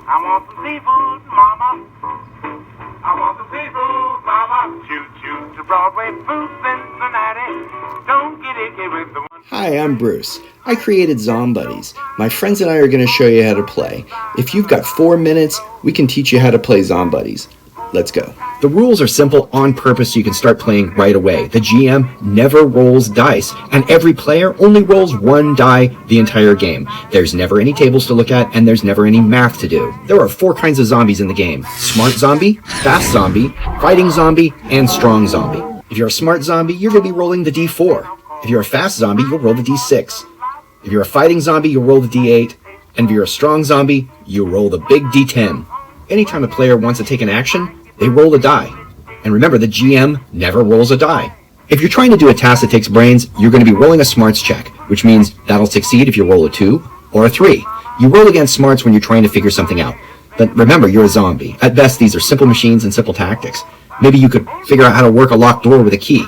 I want some seafood, mama. I want some seafood, mama. Choo-choo to Broadway, food Cincinnati. Don't get icky with the one. Hi, I'm Bruce. I created Zombuddies. My friends and I are going to show you how to play. If you've got 4 minutes, we can teach you how to play Zombuddies. Let's go. The rules are simple on purpose so you can start playing right away. The GM never rolls dice, and every player only rolls 1 die the entire game. There's never any tables to look at, and there's never any math to do. There are 4 kinds of zombies in the game: smart zombie, fast zombie, fighting zombie, and strong zombie. If you're a smart zombie, you're going to be rolling the D4. If you're a fast zombie, you'll roll the D6. If you're a fighting zombie, you'll roll the D8. And if you're a strong zombie, you'll roll the big D10. Anytime a player wants to take an action, they roll a die. And remember, the GM never rolls a die. If you're trying to do a task that takes brains, you're going to be rolling a smarts check, which means that'll succeed if you roll a 2 or a 3. You roll against smarts when you're trying to figure something out. But remember, you're a zombie. At best, these are simple machines and simple tactics. Maybe you could figure out how to work a locked door with a key.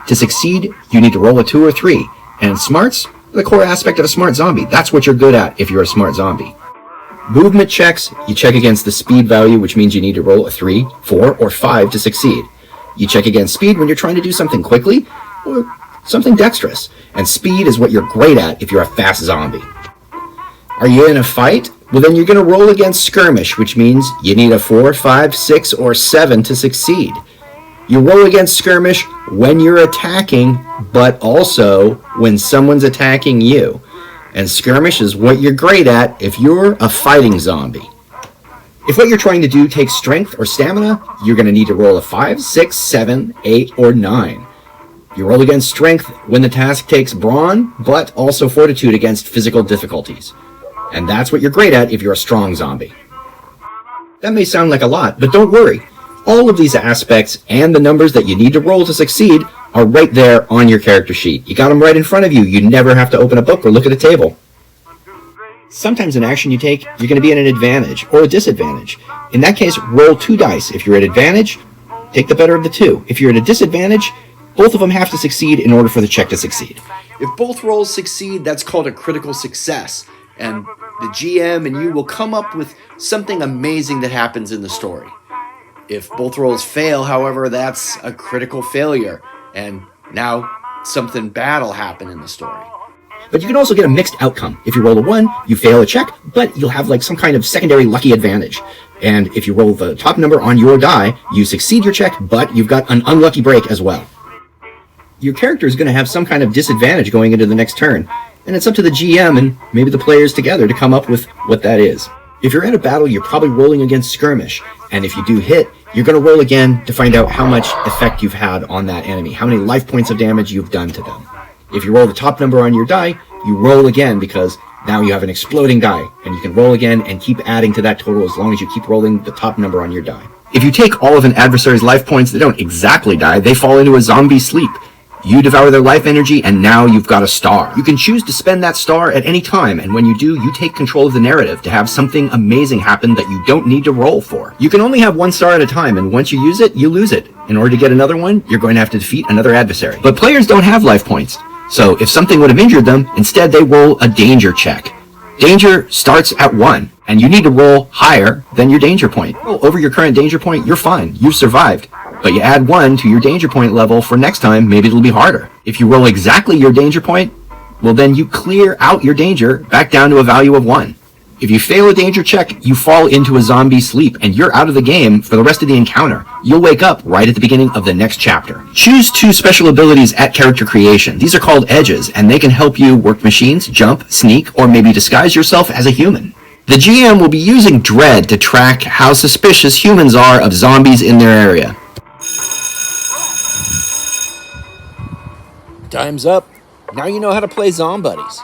To succeed, you need to roll a 2 or 3. And smarts, the core aspect of a smart zombie. That's what you're good at if you're a smart zombie. Movement checks, you check against the speed value, which means you need to roll a 3, 4, or 5 to succeed. You check against speed when you're trying to do something quickly or something dexterous. And speed is what you're great at if you're a fast zombie. Are you in a fight? Well, then you're going to roll against skirmish, which means you need a 4, 5, 6, or 7 to succeed. You roll against skirmish when you're attacking, but also when someone's attacking you. And skirmish is what you're great at if you're a fighting zombie. If what you're trying to do takes strength or stamina, you're going to need to roll a 5, 6, 7, 8, or 9. You roll against strength when the task takes brawn, but also fortitude against physical difficulties. And that's what you're great at if you're a strong zombie. That may sound like a lot, but don't worry. All of these aspects and the numbers that you need to roll to succeed are right there on your character sheet. You got them right in front of you. You never have to open a book or look at a table. Sometimes an action you take, you're going to be at an advantage or a disadvantage. In that case, roll 2 dice. If you're at advantage, take the better of the 2. If you're at a disadvantage, both of them have to succeed in order for the check to succeed. If both rolls succeed, that's called a critical success. And the GM and you will come up with something amazing that happens in the story. If both rolls fail, however, that's a critical failure, and now something bad will happen in the story. But you can also get a mixed outcome. If you roll a 1, you fail a check, but you'll have like some kind of secondary lucky advantage. And if you roll the top number on your die, you succeed your check, but you've got an unlucky break as well. Your character is going to have some kind of disadvantage going into the next turn, and it's up to the GM and maybe the players together to come up with what that is. If you're in a battle, you're probably rolling against skirmish, and if you do hit, you're going to roll again to find out how much effect you've had on that enemy, how many life points of damage you've done to them. If you roll the top number on your die, you roll again because now you have an exploding die, and you can roll again and keep adding to that total as long as you keep rolling the top number on your die. If you take all of an adversary's life points, they don't exactly die, they fall into a zombie sleep. You devour their life energy, and now you've got a star. You can choose to spend that star at any time, and when you do, you take control of the narrative to have something amazing happen that you don't need to roll for. You can only have 1 star at a time, and once you use it, you lose it. In order to get another one, you're going to have to defeat another adversary. But players don't have life points, so if something would have injured them, instead they roll a danger check. Danger starts at 1, and you need to roll higher than your danger point. Roll over your current danger point, you're fine. You've survived. But you add 1 to your danger point level for next time, maybe it'll be harder. If you roll exactly your danger point, well then you clear out your danger back down to a value of 1. If you fail a danger check, you fall into a zombie sleep, and you're out of the game for the rest of the encounter. You'll wake up right at the beginning of the next chapter. Choose 2 special abilities at character creation. These are called edges, and they can help you work machines, jump, sneak, or maybe disguise yourself as a human. The GM will be using dread to track how suspicious humans are of zombies in their area. Time's up. Now you know how to play Zombuddies.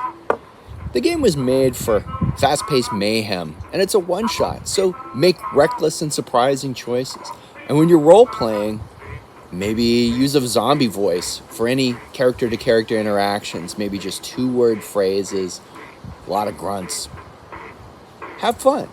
The game was made for fast-paced mayhem, and it's a one-shot, so make reckless and surprising choices. And when you're role-playing, maybe use a zombie voice for any character-to-character interactions, maybe just 2-word phrases, a lot of grunts. Have fun.